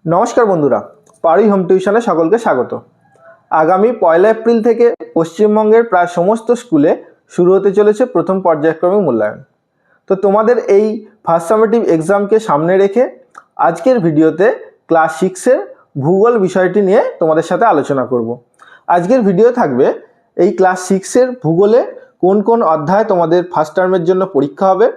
নমস্কার বন্ধুরা, পারি হোম টিউশনে সকলকে স্বাগত। আগামী 1 এপ্রিল থেকে পশ্চিমবঙ্গের প্রায় সমস্ত স্কুলে শুরু হতে চলেছে প্রথম পর্যায়ক্রমিক মূল্যায়ন। তো তোমাদের এই ফার্স্ট সামেটিভ এক্সামকে সামনে রেখে আজকের ভিডিওতে ক্লাস 6-এর ভূগোল বিষয়টি নিয়ে তোমাদের সাথে আলোচনা করব। আজকের ভিডিও থাকবে এই ক্লাস 6-এর ভূগোলে কোন কোন অধ্যায় তোমাদের ফার্স্ট টার্মের জন্য পরীক্ষা হবে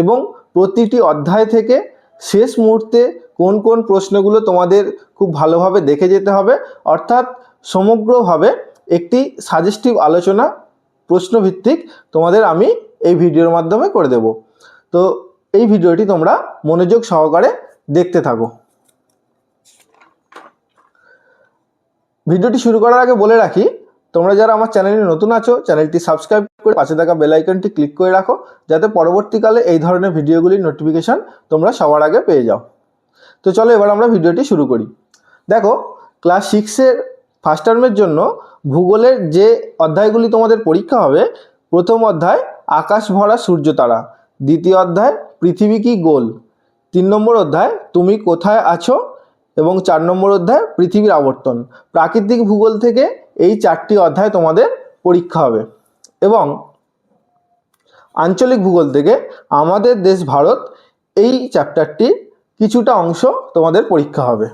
এবং প্রতিটি অধ্যায় থেকে শেষ মুহূর্তে কোন কোন প্রশ্নগুলো তোমাদের খুব ভালোভাবে দেখে যেতে হবে, অর্থাৎ সমগ্রভাবে একটি সাজেস্টিভ আলোচনা প্রশ্নভিত্তিক তোমাদের আমি এই ভিডিওর মাধ্যমে করে দেব। তো এই ভিডিওটি তোমরা মনোযোগ সহকারে দেখতে থাকো। ভিডিওটি শুরু করার আগে বলে রাখি, তোমরা যারা আমার চ্যানেলে নতুন আছো চ্যানেলটি সাবস্ক্রাইব করে পাশে থাকা বেল আইকনটি ক্লিক করে রাখো, যাতে পরবর্তীকালে এই ধরনের ভিডিওগুলির নোটিফিকেশান তোমরা সবার আগে পেয়ে যাও। তো চলো এবার আমরা ভিডিওটি শুরু করি। দেখো, ক্লাস 6-এর ফার্স্ট টার্মের জন্য ভূগোলের যে অধ্যায়গুলি তোমাদের পরীক্ষা হবে, প্রথম অধ্যায় আকাশ ভরা সূর্য তারা, দ্বিতীয় অধ্যায় পৃথিবী কি গোল, 3 নম্বর অধ্যায় তুমি কোথায় আছো এবং 4 নম্বর অধ্যায় পৃথিবীর আবর্তন। প্রাকৃতিক ভূগোল থেকে এই 4টি অধ্যায় তোমাদের পরীক্ষা হবে এবং আঞ্চলিক ভূগোল থেকে আমাদের দেশ ভারত এই চ্যাপ্টারটির কিছুটা অংশ তোমাদের পরীক্ষা হবে।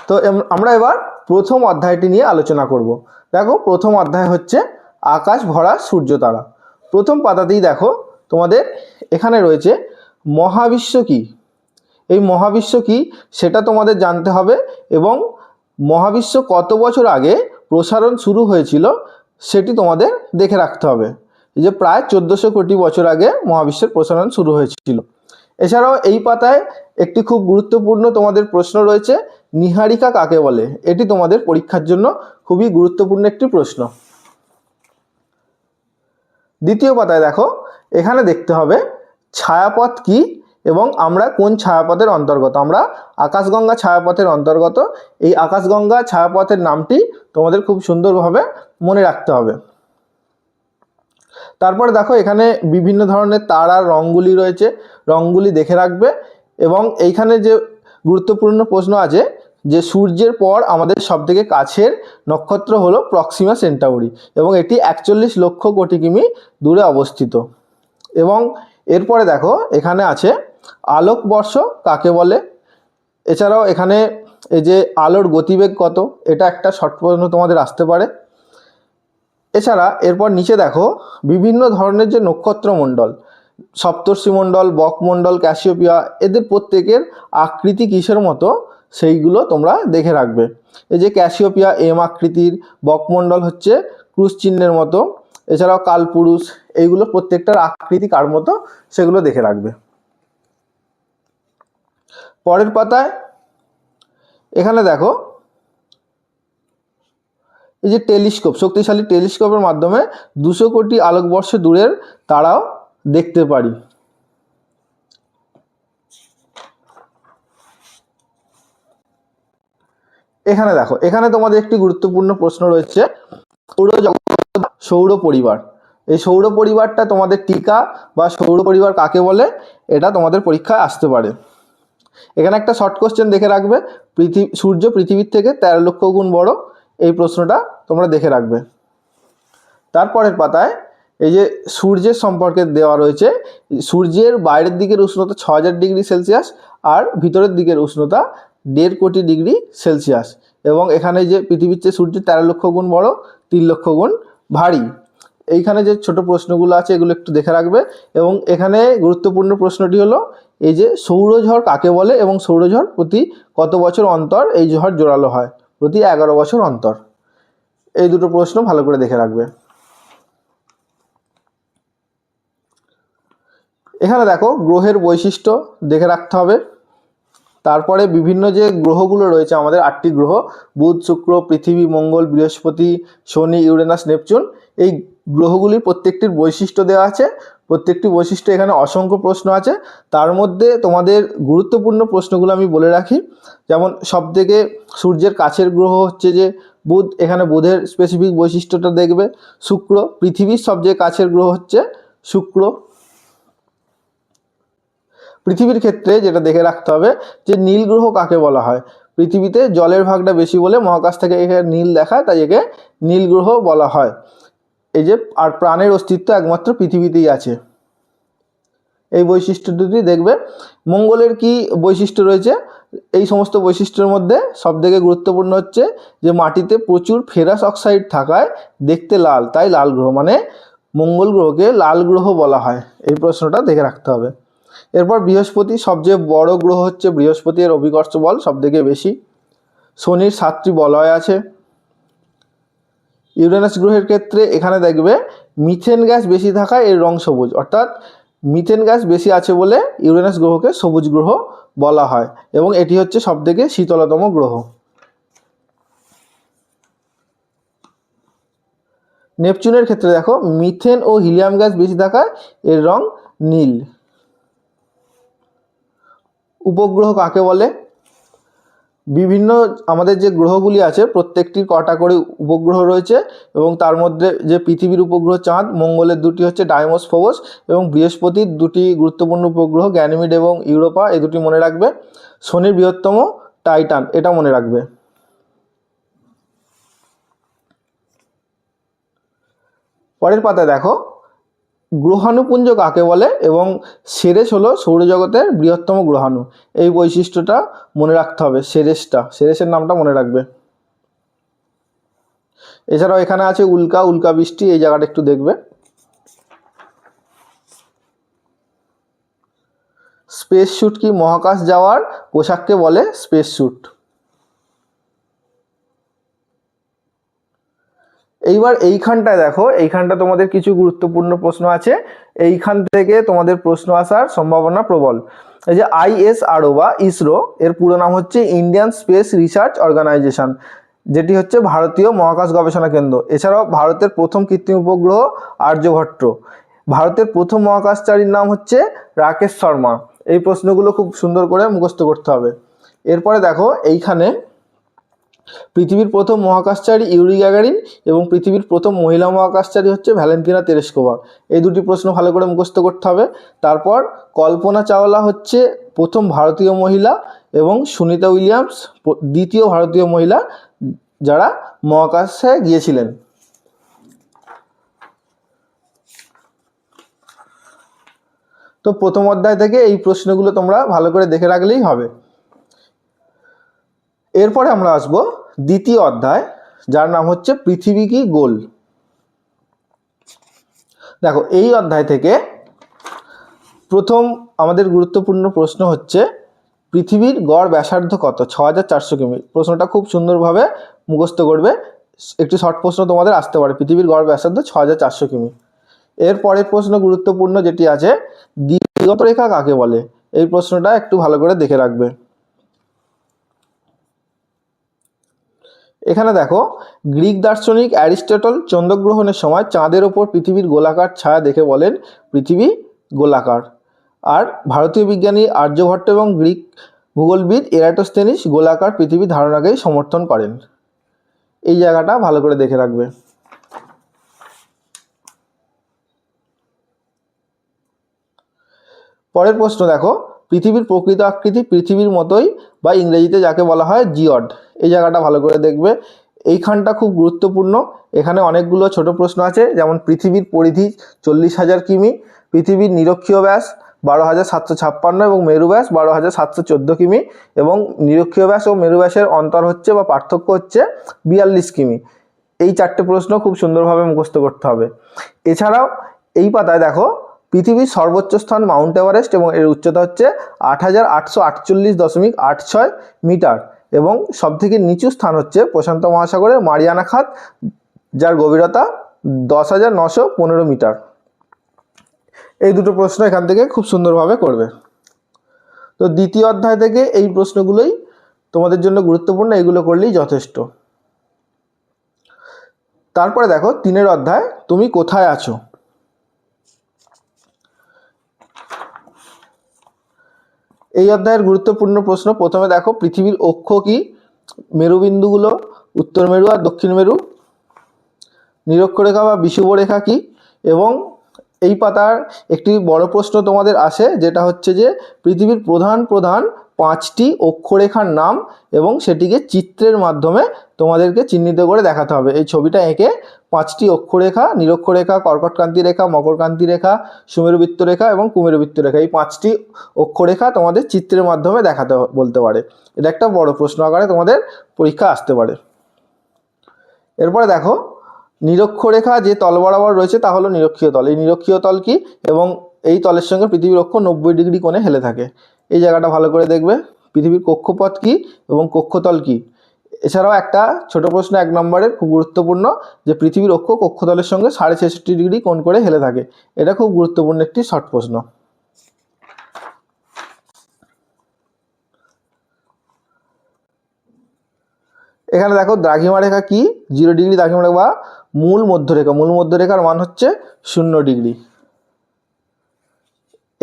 তো আমরা এবার প্রথম অধ্যায়টি নিয়ে আলোচনা করব। দেখো, প্রথম অধ্যায় হচ্ছে আকাশ ভরা সূর্য তারা। প্রথম পাতাতেই দেখো তোমাদের এখানে রয়েছে মহাবিশ্ব কি। এই মহাবিশ্ব কি সেটা তোমাদের জানতে হবে এবং মহাবিশ্ব কত বছর আগে প্রসারণ শুরু হয়েছিল সেটি তোমাদের দেখে রাখতে হবে। এই যে প্রায় 1400 কোটি বছর আগে মহাবিশ্বের প্রসারণ শুরু হয়েছিল। এছাড়াও এই পাতায় একটি খুব গুরুত্বপূর্ণ তোমাদের প্রশ্ন রয়েছে, নীহারিকা কাকে বলে। এটি তোমাদের পরীক্ষার জন্য খুবই গুরুত্বপূর্ণ একটি প্রশ্ন। দ্বিতীয় পাতায় দেখো, এখানে দেখতে হবে ছায়াপথ কি এবং আমরা কোন ছায়াপথের অন্তর্গত। আমরা আকাশগঙ্গা ছায়াপথের অন্তর্গত। এই আকাশগঙ্গা ছায়াপথের নামটি তোমাদের খুব সুন্দরভাবে মনে রাখতে হবে। তারপরে দেখো, এখানে বিভিন্ন ধরনের তারার রঙগুলি রয়েছে, রঙগুলি দেখে রাখবে। এবং এইখানে যে গুরুত্বপূর্ণ প্রশ্ন আছে যে সূর্যের পর আমাদের সবথেকে কাছের নক্ষত্র হলো প্রক্সিমা সেন্টাউরি এবং এটি 41 লক্ষ কোটি কিমি দূরে অবস্থিত। এবং এরপরে দেখো এখানে আছে আলোকবর্ষ কাকে বলে। এছাড়াও এখানে এই যে আলোর গতিবেগ কত, এটা একটা শর্ট প্রশ্ন তোমাদের আসতে পারে। এছাড়া এরপর নিচে দেখো বিভিন্ন ধরনের যে নক্ষত্রমণ্ডল, সপ্তর্ষিমণ্ডল, বকমণ্ডল, ক্যাসিওপিয়া, এদের প্রত্যেকের আকৃতি কিসের মতো সেইগুলো তোমরা দেখে রাখবে। এই যে ক্যাসিওপিয়া এম আকৃতির, বকমণ্ডল হচ্ছে ক্রুশ চিহ্নের মতো, এছাড়াও কালপুরুষ, এইগুলো প্রত্যেকটার আকৃতি কার মতো সেগুলো দেখে রাখবে। পরের পাতায় এখানে দেখো এই যে টেলিস্কোপ, শক্তিশালী টেলিস্কোপের মাধ্যমে 200 কোটি আলোকবর্ষ দূরের তারাও দেখতে পারি। এখানে দেখো, এখানে তোমাদের একটি গুরুত্বপূর্ণ প্রশ্ন রয়েছে সৌর পরিবার। এই সৌর পরিবারটা তোমাদের টিকা বা সৌর পরিবার কাকে বলে এটা তোমাদের পরীক্ষায় আসতে পারে। এখানে একটা শর্ট কোশ্চেন দেখে রাখবে, সূর্য পৃথিবীর থেকে 13 লক্ষ গুণ বড়, এই প্রশ্নটা তোমরা দেখে রাখবে। তারপরের পাতায় এই যে সূর্যের সম্পর্কে দেওয়া রয়েছে, সূর্যের বাইরের দিকের উষ্ণতা 6000 ডিগ্রি সেলসিয়াস আর ভিতরের দিকের উষ্ণতা 1.5 কোটি ডিগ্রি সেলসিয়াস। এবং এখানে যে পৃথিবীর চেয়ে সূর্য 13 লক্ষ গুণ বড়, 3 লক্ষ গুণ ভারী। এইখানে যে ছোট প্রশ্নগুলো আছে এগুলো একটু দেখে রাখবে। এবং এখানে গুরুত্বপূর্ণ প্রশ্নটি হলো এই যে সৌরঝড় কাকে বলে এবং সৌরঝড় প্রতি কত বছর অন্তর এই ঝড় জোরালো হয়। প্রতি 11 বছর অন্তর। এই দুটো প্রশ্ন ভালো করে দেখে রাখবে। এখানে দেখো গ্রহের বৈশিষ্ট্য দেখে রাখতে হবে। তারপরে বিভিন্ন যে গ্রহগুলো রয়েছে আমাদের 8টি গ্রহ, বুধ, শুক্র, পৃথিবী, মঙ্গল, বৃহস্পতি, শনি, ইউরেনাস, নেপচুন, এই গ্রহগুলির প্রত্যেকটির বৈশিষ্ট্য দেওয়া আছে। প্রত্যেকটি বৈশিষ্ট্য এখানে অসংখ্য প্রশ্ন আছে। তার মধ্যে তোমাদের গুরুত্বপূর্ণ প্রশ্নগুলো আমি বলে রাখি। যেমন সবথেকে সূর্যের কাছের গ্রহ হচ্ছে যে বুধ, এখানে বুধের স্পেসিফিক বৈশিষ্ট্যটা দেখবে। শুক্র, পৃথিবীর সবচেয়ে কাছের গ্রহ হচ্ছে শুক্র। পৃথিবীর ক্ষেত্রে যেটা দেখে রাখতে হবে যে নীল গ্রহ কাকে বলা হয়। পৃথিবীতে জলের ভাগটা বেশি বলে মহাকাশ থেকে এখানে নীল দেখায়, তাই একে নীল গ্রহ বলা হয়। এই যে আর প্রাণের অস্তিত্ব একমাত্র পৃথিবীতেই আছে। এই বৈশিষ্ট্য দুটি দেখবে। মঙ্গলের কি বৈশিষ্ট্য রয়েছে? এই সমস্ত বৈশিষ্ট্যের মধ্যে সবথেকে গুরুত্বপূর্ণ হচ্ছে যে মাটিতে প্রচুর ফেরাস অক্সাইড থাকায় দেখতে লাল, তাই লাল গ্রহ, মানে মঙ্গল গ্রহকে লাল গ্রহ বলা হয়। এই প্রশ্নটা দেখে রাখতে হবে। এরপর বৃহস্পতি, সবচেয়ে বড় গ্রহ হচ্ছে বৃহস্পতি, এর অভিকর্ষ বল সবথেকে বেশি। শনির 7টি বলয় আছে। ইউরেনাস গ্রহের ক্ষেত্রে এখানে দেখবে মিথেন গ্যাস বেশি থাকায় এর রং সবুজ, অর্থাৎ মিথেন গ্যাস বেশি আছে বলে ইউরেনাস গ্রহকে সবুজ গ্রহ বলা হয়, এবং এটি হচ্ছে সবথেকে শীতলতম গ্রহ। নেপচুনের ক্ষেত্রে দেখো মিথেন ও হিলিয়াম গ্যাস বেশি থাকায় এর রং নীল। উপগ্রহ কাকে বলে? বিভিন্ন আমাদের যে গ্রহগুলি আছে প্রত্যেকটির কটা করে উপগ্রহ রয়েছে, এবং তার মধ্যে যে পৃথিবীর উপগ্রহ চাঁদ, মঙ্গলের দুটি হচ্ছে ডাইমোস, ফোবস, এবং বৃহস্পতির দুটি গুরুত্বপূর্ণ উপগ্রহ গ্যানিমিড এবং ইউরোপা, এই দুটি মনে রাখবে। শনির বৃহত্তম টাইটান, এটা মনে রাখবে। পরের পাতায় দেখো গ্রহাণুপুঞ্জ কাকে বলে, এবং সেরেস হলো সৌরজগতের বৃহত্তম গ্রহাণু। এই বৈশিষ্ট্যটা মনে রাখতে হবে, সেরেসের নামটা মনে রাখবে। এছাড়াও এখানে আছে উল্কা বৃষ্টি, এই জায়গাটা একটু দেখবে। স্পেস স্যুট কি? মহাকাশ যাওয়ার পোশাককে বলে স্পেস স্যুট। এইবার এইখানটায় দেখো, এইখানটা তোমাদের কিছু গুরুত্বপূর্ণ প্রশ্ন আছে, এইখান থেকে তোমাদের প্রশ্ন আসার সম্ভাবনা প্রবল। এই যে ISRO বা ইসরো, এর পুরো নাম হচ্ছে ইন্ডিয়ান স্পেস রিসার্চ অর্গানাইজেশন, যেটি হচ্ছে ভারতীয় মহাকাশ গবেষণা কেন্দ্র। এছাড়াও ভারতের প্রথম কৃত্রিম উপগ্রহ আর্যভট্ট। ভারতের প্রথম মহাকাশচারীর নাম হচ্ছে রাকেশ শর্মা। এই প্রশ্নগুলো খুব সুন্দর করে মুখস্থ করতে হবে। এরপরে দেখো এইখানে পৃথিবীর প্রথম মহাকাশচারী ইউরি গ্যাগারিন এবং পৃথিবীর প্রথম মহিলা মহাকাশচারী হচ্ছে ভ্যালেন্টিনা তেরেস্কোভা। এই দুটি প্রশ্ন ভালো করে মুখস্থ করতে হবে। তারপর কল্পনা চাওলা হচ্ছে প্রথম ভারতীয় মহিলা, এবং সুনিতা উইলিয়ামস দ্বিতীয় ভারতীয় মহিলা যারা মহাকাশে গিয়েছিলেন। তো প্রথম অধ্যায় থেকে এই প্রশ্নগুলো তোমরা ভালো করে দেখে রাখলেই হবে। এরপরে আমরা আসবো দ্বিতীয় অধ্যায়, যার নাম হচ্ছে পৃথিবী কি গোল। দেখো এই অধ্যায় থেকে প্রথম আমাদের গুরুত্বপূর্ণ প্রশ্ন হচ্ছে পৃথিবীর গড় ব্যাসার্ধ কত? 6400 কিমি। প্রশ্নটা খুব সুন্দরভাবে মুখস্থ করবে, একটি শর্ট প্রশ্ন তোমাদের আসতে পারে। পৃথিবীর গড় ব্যাসার্ধ 6400 কিমি। এর পরের প্রশ্ন গুরুত্বপূর্ণ যেটি আছে, দিগন্ত রেখা কাকে বলে? এই প্রশ্নটা একটু ভালো করে দেখে রাখবে। এখানে দেখো গ্রিক দার্শনিক অ্যারিস্টটল চন্দ্রগ্রহণের সময় চাঁদের ওপর পৃথিবীর গোলাকার ছায়া দেখে বলেন পৃথিবী গোলাকার। আর ভারতীয় বিজ্ঞানী আর্যভট্ট এবং গ্রিক ভূগোলবিদ এরাটোস্থেনিস গোলাকার পৃথিবী ধারণাকেই সমর্থন করেন। এই জায়গাটা ভালো করে দেখে রাখবে। পরের প্রশ্ন দেখো, পৃথিবীর প্রকৃত আকৃতি পৃথিবীর মতোই, বা ইংরেজিতে যাকে বলা হয় জিওড। এই জায়গাটা ভালো করে দেখবে, এইখানটা খুব গুরুত্বপূর্ণ। এখানে অনেকগুলো ছোট প্রশ্ন আছে, যেমন পৃথিবীর পরিধি 40,000 কিমি, পৃথিবীর নিরক্ষীয় ব্যাস 12,756 এবং মেরু ব্যাস 12,714 কিমি, এবং নিরক্ষীয় ব্যাস ও মেরু ব্যাসের অন্তর হচ্ছে বা পার্থক্য হচ্ছে 42 কিমি। এই চারটে প্রশ্ন খুব সুন্দরভাবে মুখস্থ করতে হবে। এছাড়াও এই পাতায় দেখো পৃথিবীর সর্বোচ্চ স্থান মাউন্ট এভারেস্ট, এবং এর উচ্চতা হচ্ছে 8,848.86 মিটার, এবং সবথেকে নিচু স্থান হচ্ছে প্রশান্ত মহাসাগরের মারিয়ানা খাত, যার গভীরতা 10,915 মিটার। এই দুটো প্রশ্ন এখান থেকে খুব সুন্দরভাবে করবে। তো দ্বিতীয় অধ্যায় থেকে এই প্রশ্নগুলোই তোমাদের জন্য গুরুত্বপূর্ণ, এগুলো করলেই যথেষ্ট। তারপরে দেখো 3 অধ্যায়, তুমি কোথায় আছো। এই অধ্যায়ের গুরুত্বপূর্ণ প্রশ্ন, প্রথমে দেখো পৃথিবীর অক্ষ কি? মেরুবিন্দুগুলো উত্তর মেরু আর দক্ষিণ মেরু। নিরক্ষরেখা বা বিষুবরেখা কি? এবং এই পাতার একটি বড় প্রশ্ন তোমাদের আসে, যেটা হচ্ছে যে পৃথিবীর প্রধান প্রধান 5টি অক্ষরেখার নাম এবং সেটিকে চিত্রের মাধ্যমে তোমাদেরকে চিহ্নিত করে দেখাতে হবে। এই ছবিটা এঁকে 5টি অক্ষরেখা, নিরক্ষরেখা, কর্কটক্রান্তি রেখা, মকরক্রান্তি রেখা, সুমেরুবৃত্ত রেখা এবং কুমেরুবৃত্ত রেখা, এই 5টি অক্ষরেখা তোমাদের চিত্রের মাধ্যমে দেখাতে বলতে পারে। এটা একটা বড় প্রশ্ন আকারে তোমাদের পরীক্ষা আসতে পারে। এরপরে দেখো, নিরক্ষরেখা যে তল বরাবর রয়েছে তা হলো নিরক্ষীয় তল। এই নিরক্ষীয় তল কি এবং এই তলের সঙ্গে পৃথিবীর অক্ষ 90 ডিগ্রি কোণে হেলে থাকে। এই জায়গাটা ভালো করে দেখবে। পৃথিবীর কক্ষপথ কি এবং কক্ষতল কি। এছাড়াও একটা ছোট প্রশ্ন 1 নম্বরের খুব গুরুত্বপূর্ণ, যে পৃথিবীর অক্ষ কক্ষতলের সঙ্গে 66.5 ডিগ্রি কোণ করে হেলে থাকে। এটা খুব গুরুত্বপূর্ণ একটি শর্ট প্রশ্ন। এখানে দেখো দ্রাঘিমা রেখা কি, 0 ডিগ্রি দ্রাঘিমা রেখা বা মূল মধ্যরেখা। মূল মধ্যরেখার মান হচ্ছে 0 ডিগ্রি।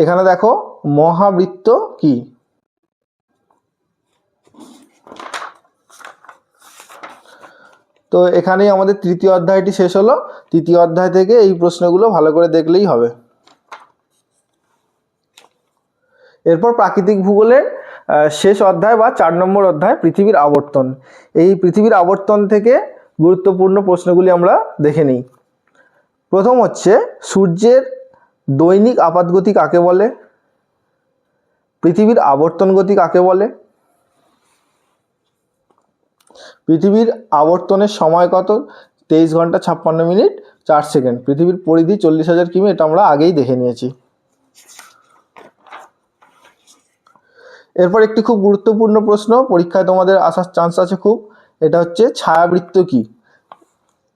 এখানে দেখো মহাবৃত্ত কি। তো এখানেই আমাদের তৃতীয় অধ্যায়টি শেষ হলো। তৃতীয় অধ্যায় থেকে এই প্রশ্নগুলো ভালো করে দেখলেই হবে। এরপর প্রাকৃতিক ভূগোলের শেষ অধ্যায় বা 4 নম্বর অধ্যায়, পৃথিবীর আবর্তন। এই পৃথিবীর আবর্তন থেকে গুরুত্বপূর্ণ প্রশ্নগুলি আমরা দেখে নিই। প্রথম হচ্ছে, সূর্যের দৈনিক আপাতগতি কাকে বলে? পৃথিবীর আবর্তন গতি কাকে বলে? পৃথিবীর আবর্তনের সময় কত? 23 ঘন্টা 56 মিনিট 4 সেকেন্ড। পৃথিবীর পরিধি 40,000 কিমি, এটা আমরা আগেই দেখে নিয়েছি। এরপর একটি খুব গুরুত্বপূর্ণ প্রশ্ন, পরীক্ষায় তোমাদের আসার চান্স আছে খুব, এটা হচ্ছে ছায়াবৃত্ত কি।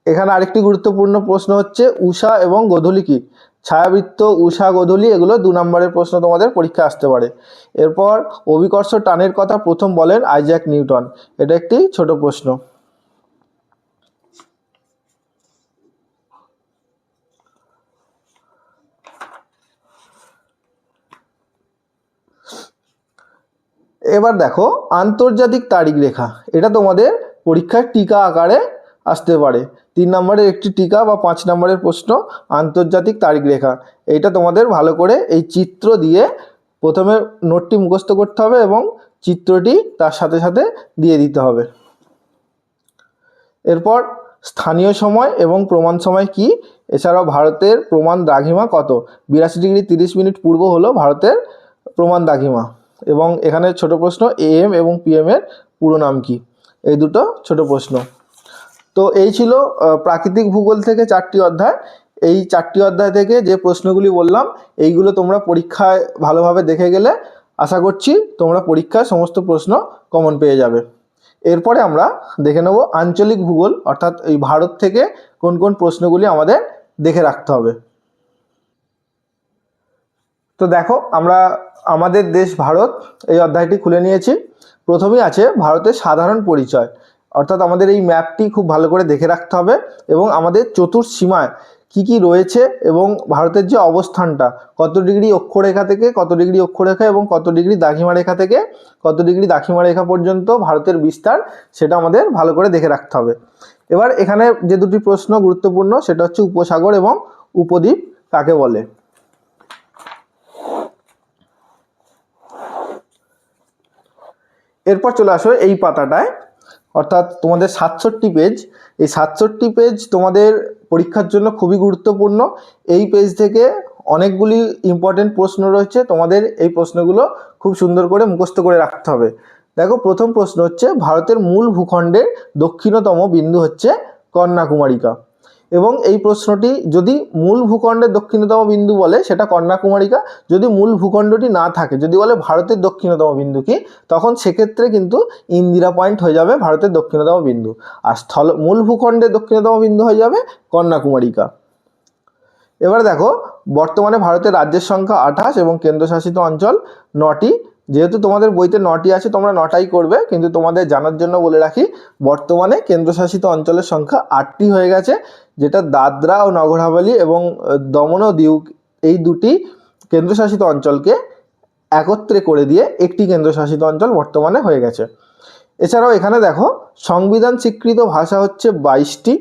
এখানে আরেকটি গুরুত্বপূর্ণ প্রশ্ন হচ্ছে উষা এবং গোধূলি কি। ছায়াবৃত্ত, উষা, গোধূলি এগুলো 2 নম্বরের প্রশ্ন তোমাদের পরীক্ষা আসতে পারে। এরপর অভিকর্ষ টানের কথা প্রথম বলেন আইজ্যাক নিউটন। এটা একটি ছোট প্রশ্ন। এবার দেখো আন্তর্জাতিক তারিখ রেখা, এটা তোমাদের পরীক্ষায় টিকা আকারে আসতে পারে। 3 নম্বরের একটি টিকা বা 5 নম্বরের প্রশ্ন, আন্তর্জাতিক তারিখ রেখা। এইটা তোমাদের ভালো করে এই চিত্র দিয়ে প্রথমে নোটটি মুখস্থ করতে হবে এবং চিত্রটি তার সাথে সাথে দিয়ে দিতে হবে। এরপর স্থানীয় সময় এবং প্রমাণ সময় কি। এছাড়াও ভারতের প্রমাণ দ্রাঘিমা কত? 82 ডিগ্রি 30 মিনিট পূর্ব হলো ভারতের প্রমাণ দ্রাঘিমা। এবং এখানে ছোট প্রশ্ন, AM এবং PM এর পুরো নাম কি। এই দুটো ছোট প্রশ্ন। তো এই ছিল প্রাকৃতিক ভূগোল থেকে 4টি অধ্যায়। এই 4টি অধ্যায় থেকে যে প্রশ্নগুলি বললাম এইগুলো তোমরা পরীক্ষায় ভালোভাবে দেখে গেলে আশা করছি তোমরা পরীক্ষায় সমস্ত প্রশ্ন কমন পেয়ে যাবে। এরপরে আমরা দেখে নেব আঞ্চলিক ভূগোল, অর্থাৎ এই ভারত থেকে কোন কোন প্রশ্নগুলি আমাদের দেখে রাখতে হবে। তো দেখো, আমরা আমাদের দেশ ভারত এই অধ্যায়টি খুলে নিয়েছি। প্রথমেই আছে ভারতের সাধারণ পরিচয়, অর্থাৎ আমাদের এই ম্যাপটি খুব ভালো করে দেখে রাখতে হবে এবং আমাদের চতুর্সীমায় কি কি রয়েছে এবং ভারতের যে অবস্থানটা কত ডিগ্রি অক্ষরেখা থেকে কত ডিগ্রি অক্ষরেখা এবং কত ডিগ্রি দ্রাঘিমা রেখা থেকে কত ডিগ্রি দ্রাঘিমা রেখা পর্যন্ত ভারতের বিস্তার, সেটা আমাদের ভালো করে দেখে রাখতে হবে। এবার এখানে যে দুটি প্রশ্ন গুরুত্বপূর্ণ, সেটা হচ্ছে উপসাগর এবং উপদ্বীপ কাকে বলে। এরপর চলে আসো এই পাতাটায়, অর্থাৎ তোমাদের 67 পেজ। এই 67 পেজ তোমাদের পরীক্ষার জন্য খুবই গুরুত্বপূর্ণ। এই পেজ থেকে অনেকগুলি ইম্পর্টেন্ট প্রশ্ন রয়েছে, তোমাদের এই প্রশ্নগুলো খুব সুন্দর করে মুখস্থ করে রাখতে হবে। দেখো, প্রথম প্রশ্ন হচ্ছে ভারতের মূল ভূখণ্ডের দক্ষিণতম বিন্দু হচ্ছে কন্যাকুমারিকা। এবং এই প্রশ্নটি যদি মূল ভূখণ্ডের দক্ষিণতম বিন্দু বলে সেটা কন্যাকুমারিকা, যদি মূল ভূখণ্ডটি না থাকে, যদি বলে ভারতের দক্ষিণতম বিন্দু কি, তখন সেক্ষেত্রে কিন্তু ইন্দিরা পয়েন্ট হয়ে যাবে ভারতের দক্ষিণতম বিন্দু, আর মূল ভূখণ্ডের দক্ষিণতম বিন্দু হয়ে যাবে কন্যাকুমারিকা। এবারে দেখো, বর্তমানে ভারতের রাজ্যের সংখ্যা 28 এবং কেন্দ্রশাসিত অঞ্চল 9টি। যেহেতু তোমাদের বইতে 9টি আছে, তোমরা 9টাই করবে, কিন্তু তোমাদের জানার জন্য বলে রাখি বর্তমানে কেন্দ্রশাসিত অঞ্চলের সংখ্যা 8টি হয়ে গেছে, যেটা দাদরা ও নগর হাভেলি এবং দমন ও দিউ এই দুটি কেন্দ্রশাসিত অঞ্চলকে একত্রে করে দিয়ে একটি কেন্দ্রশাসিত অঞ্চল বর্তমানে হয়ে গেছে। এছাড়াও এখানে দেখো সংবিধান স্বীকৃত ভাষা হচ্ছে 22টি।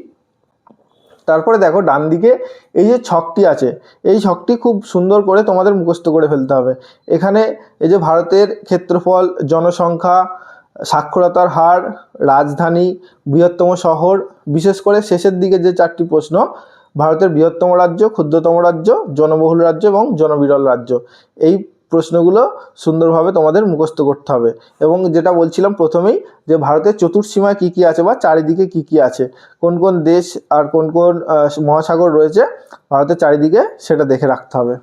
তারপরে দেখো ডান দিকে এই যে ছকটি আছে, এই ছকটি খুব সুন্দর করে তোমাদের মুখস্থ করে ফেলতে হবে। এখানে এই যে ভারতের ক্ষেত্রফল, জনসংখ্যা, সাক্ষরতার হার, রাজধানী, বৃহত্তম শহর, বিশেষ করে শেষের দিকে যে 4টি প্রশ্ন, ভারতের বৃহত্তম রাজ্য, ক্ষুদ্রতম রাজ্য, জনবহুল রাজ্য এবং জনবিরল রাজ্য, এই প্রশ্নগুলো সুন্দরভাবে তোমাদের মুখস্থ করতে হবে। এবং যেটা বলছিলাম প্রথমেই, যে ভারতের চতুর্সীমায় কী কী আছে বা চারিদিকে কী কী আছে, কোন কোন দেশ আর কোন কোন মহাসাগর রয়েছে ভারতের চারিদিকে, সেটা দেখে রাখতে হবে।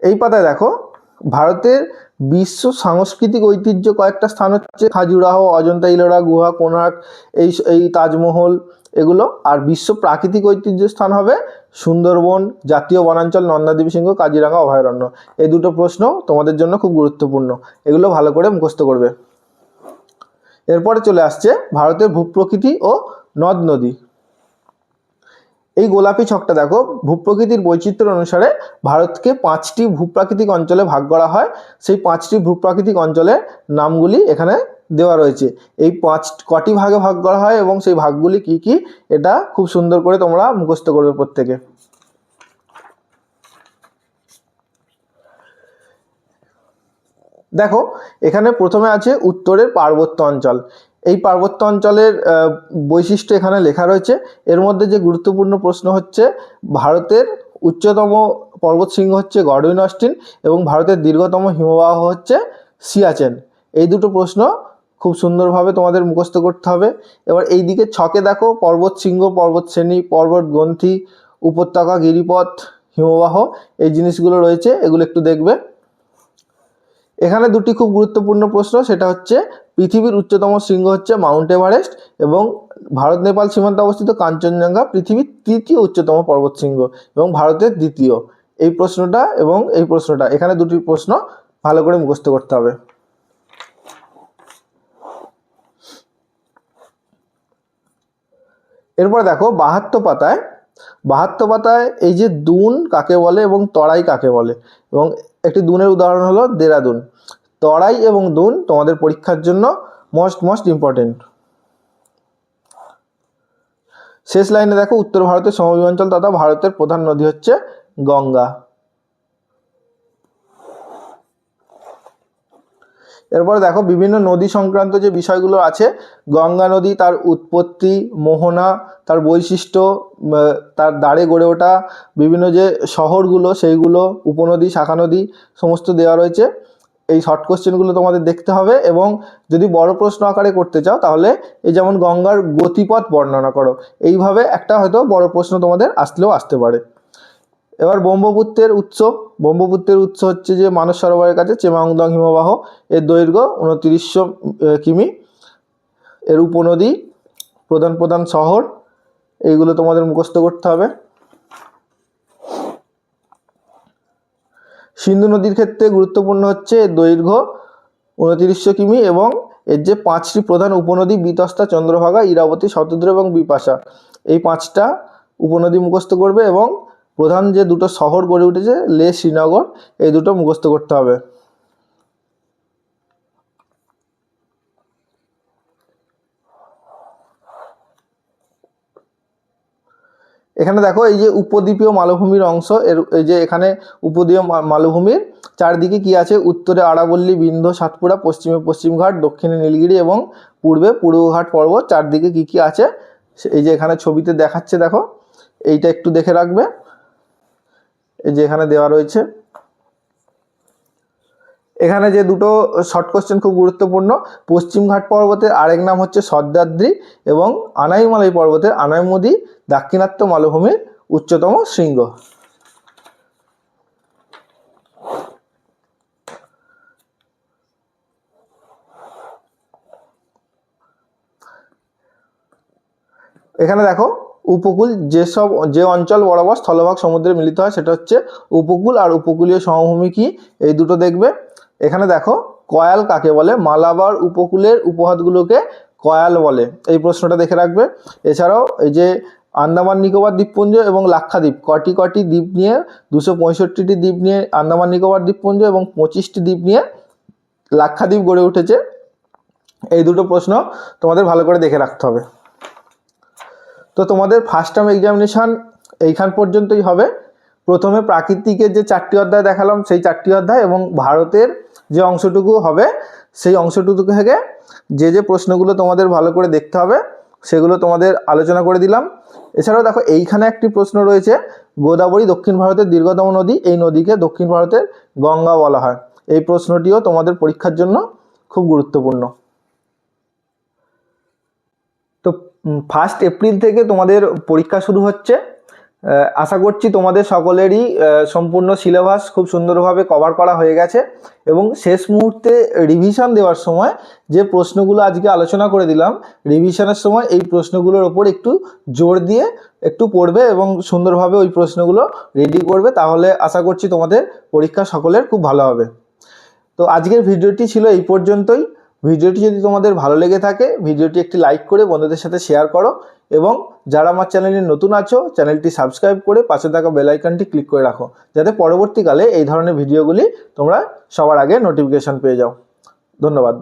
এই পাতায় দেখো ভারতের বিশ্ব সাংস্কৃতিক ঐতিহ্য কয়েকটা স্থান হচ্ছে খাজুরাহো, অজন্তা ইলোরা গুহা, কোণার্ক, এই তাজমহল এগুলো। আর বিশ্ব প্রাকৃতিক ঐতিহ্য স্থান হবে সুন্দরবন, জাতীয় বনাঞ্চল, নন্দাদেবী সিংহ, কাজিরাঙ্গা অভয়ারণ্য। এই দুটো প্রশ্ন তোমাদের জন্য খুব গুরুত্বপূর্ণ, এগুলো ভালো করে মুখস্থ করবে। এরপরে চলে আসছে ভারতের ভূপ্রকৃতি ও নদ নদী। এই গোলাপি ছকটা দেখো, ভূপ্রকৃতির বৈচিত্র্য অনুসারে ভারতকে 5টি ভূপ্রাকৃতিক অঞ্চলে ভাগ করা হয়। সেই 5টি ভূপ্রাকৃতিক অঞ্চলের নামগুলি এখানে দেওয়া রয়েছে। এই কটি ভাগে ভাগ করা হয় এবং সেই ভাগগুলি কি কি, এটা খুব সুন্দর করে তোমরা মুখস্থ করবে প্রত্যেকে। দেখো এখানে প্রথমে আছে উত্তরের পার্বত্য অঞ্চল। এই পার্বত্য অঞ্চলের বৈশিষ্ট্য এখানে লেখা রয়েছে। এর মধ্যে যে গুরুত্বপূর্ণ প্রশ্ন হচ্ছে, ভারতের উচ্চতম পর্বতশৃঙ্গ হচ্ছে গডউইন অস্টিন এবং ভারতের দীর্ঘতম হিমবাহ হচ্ছে সিয়াচেন। এই দুটো প্রশ্ন খুব সুন্দরভাবে তোমাদের মুখস্থ করতে হবে। এবার এই দিকে ছকে দেখো পর্বতশৃঙ্গ, পর্বতশ্রেণী, পর্বতগ্রন্থি, উপত্যকা, গিরিপথ, হিমবাহ, এই জিনিসগুলো রয়েছে, এগুলো একটু দেখবে। এখানে দুটি খুব গুরুত্বপূর্ণ প্রশ্ন, সেটা হচ্ছে পৃথিবীর উচ্চতম শৃঙ্গ হচ্ছে মাউন্ট এভারেস্ট এবং ভারত নেপাল সীমান্তে অবস্থিত কাঞ্চনজঙ্ঘা পৃথিবীর 3য় উচ্চতম পর্বতশৃঙ্গ এবং ভারতের 2য়। এই প্রশ্নটা এবং এই প্রশ্নটা, এখানে দুটি প্রশ্ন ভালো করে মুখস্থ করতে হবে। এরপর দেখো 72 পাতায় এই যে দুন কাকে বলে এবং তরাই কাকে বলে, এবং একটি দুনের উদাহরণ হলো দেরাদুন। তরাই এবং দুন তোমাদের পরীক্ষার জন্য মোস্ট ইম্পর্টেন্ট। শেষ লাইনে দেখো উত্তর ভারতের সমভূমি অঞ্চল তথা ভারতের প্রধান নদী হচ্ছে গঙ্গা। এরপরে দেখো বিভিন্ন নদী সংক্রান্ত যে বিষয়গুলো আছে, গঙ্গা নদী, তার উৎপত্তি, মোহনা, তার বৈশিষ্ট্য, তার দ্বারে গড়ে ওঠা বিভিন্ন যে শহরগুলো সেইগুলো, উপনদী, শাখা নদী সমস্ত দেওয়া রয়েছে। এই শর্ট কোশ্চেনগুলো তোমাদের দেখতে হবে এবং যদি বড় প্রশ্ন আকারে করতে চাও তাহলে এই যেমন গঙ্গার গতিপথ বর্ণনা করো, এইভাবে একটা হয়তো বড় প্রশ্ন তোমাদের আসলেও আসতে পারে। এবার ব্রহ্মপুত্রের উৎস হচ্ছে যে মানস সরোবরের কাছে চেমাংদং হিমবাহ, এর দৈর্ঘ্য 2900 কিমি। এর উপনদী, প্রধান শহর, এইগুলো তোমাদের মুখস্থ করতে হবে। সিন্ধু নদীর ক্ষেত্রে গুরুত্বপূর্ণ হচ্ছে এর দৈর্ঘ্য 2900 কিমি এবং এর যে 5টি প্রধান উপনদী, বিতস্তা, চন্দ্রভাগা, ইরাবতী, শতদ্রু এবং বিপাশা, এই 5টা উপনদী মুখস্থ করবে এবং প্রধান যে দুটো শহর গড়ে উঠেছে লে, শ্রীনগর, এই দুটো মুখস্থ করতে হবে। এখানে দেখো এই যে উপদ্বীপীয় মালভূমির অংশ, এই যে এখানে উপদ্বীপীয় মালভূমির চারদিকে কি আছে, উত্তরে আরাবল্লী, বিন্ধ্য, সাতপুরা, পশ্চিমে পশ্চিমঘাট, দক্ষিণে নীলগিরি এবং পূর্বে পূর্বঘাট পর্বত, চারদিকে কি কি আছে এই যে এখানে ছবিতে দেখাচ্ছে, দেখো এইটা একটু দেখে রাখবে, এই যে এখানে দেওয়া রয়েছে। এখানে যে দুটো শর্ট কোশ্চেন খুব গুরুত্বপূর্ণ, পশ্চিমঘাট পর্বতের আরেক নাম হচ্ছে সহ্যাদ্রি এবং আনাইমালাই পর্বতের আনাইমুদি দাক্ষিণাত্য মালভূমির উচ্চতম শৃঙ্গ। এখানে দেখো উপকূল, যে অঞ্চল বরাবর স্থলভাগ সমুদ্রে মিলিত হয় সেটা হচ্ছে উপকূল, আর উপকূলীয় সমভূমি কি, এই দুটো দেখবে। এখানে দেখো কয়াল কাকে বলে, মালাবার উপকূলের উপহ্রদগুলোকে কয়াল বলে, এই প্রশ্নটা দেখে রাখবে। এছাড়াও এই যে আন্দামান নিকোবর দ্বীপপুঞ্জ এবং লাক্ষাদ্বীপ, কটি দ্বীপ নিয়ে, 265টি দ্বীপ নিয়ে আন্দামান নিকোবর দ্বীপপুঞ্জ এবং 25টি দ্বীপ নিয়ে লাক্ষাদ্বীপ গড়ে উঠেছে, এই দুটো প্রশ্ন তোমাদের ভালো করে দেখে রাখতে হবে। তো তোমাদের ফার্স্ট টার্ম এক্সামিনেশান এইখান পর্যন্তই হবে। প্রথমে প্রাকৃতিকের যে 4টি অধ্যায় দেখালাম সেই 4টি অধ্যায় এবং ভারতের যে অংশটুকু হবে সেই অংশটুকু থেকে যে প্রশ্নগুলো তোমাদের ভালো করে দেখতে হবে সেগুলো তোমাদের আলোচনা করে দিলাম। এছাড়াও দেখো এইখানে একটি প্রশ্ন রয়েছে, গোদাবরী দক্ষিণ ভারতের দীর্ঘতম নদী, এই নদীকে দক্ষিণ ভারতের গঙ্গা বলা হয়। এই প্রশ্নটিও তোমাদের পরীক্ষার জন্য খুব গুরুত্বপূর্ণ। তো 1 এপ্রিল থেকে তোমাদের পরীক্ষা শুরু হচ্ছে। আশা করছি তোমাদের সকলেরই সম্পূর্ণ সিলেবাস খুব সুন্দরভাবে কভার করা হয়ে গেছে এবং শেষ মুহূর্তে রিভিশন দেওয়ার সময় যে প্রশ্নগুলো আজকে আলোচনা করে দিলাম, রিভিশনের সময় এই প্রশ্নগুলোর ওপর একটু জোর দিয়ে একটু পড়বে এবং সুন্দরভাবে ওই প্রশ্নগুলো রেডি করবে, তাহলে আশা করছি তোমাদের পরীক্ষা সকলের খুব ভালো হবে। তো আজকের ভিডিওটি ছিল এই পর্যন্তই। ভিডিওটি যদি তোমাদের ভালো লেগে থাকে ভিডিওটি একটি লাইক করে বন্ধুদের সাথে শেয়ার করো এবং যারা আমার চ্যানেলে নতুন আছো চ্যানেলটি সাবস্ক্রাইব করে পাশে থাকা বেল আইকনটি ক্লিক করে রাখো, যাতে পরবর্তীকালে এই ধরনের ভিডিওগুলি তোমরা সবার আগে নোটিফিকেশন পেয়ে যাও। ধন্যবাদ।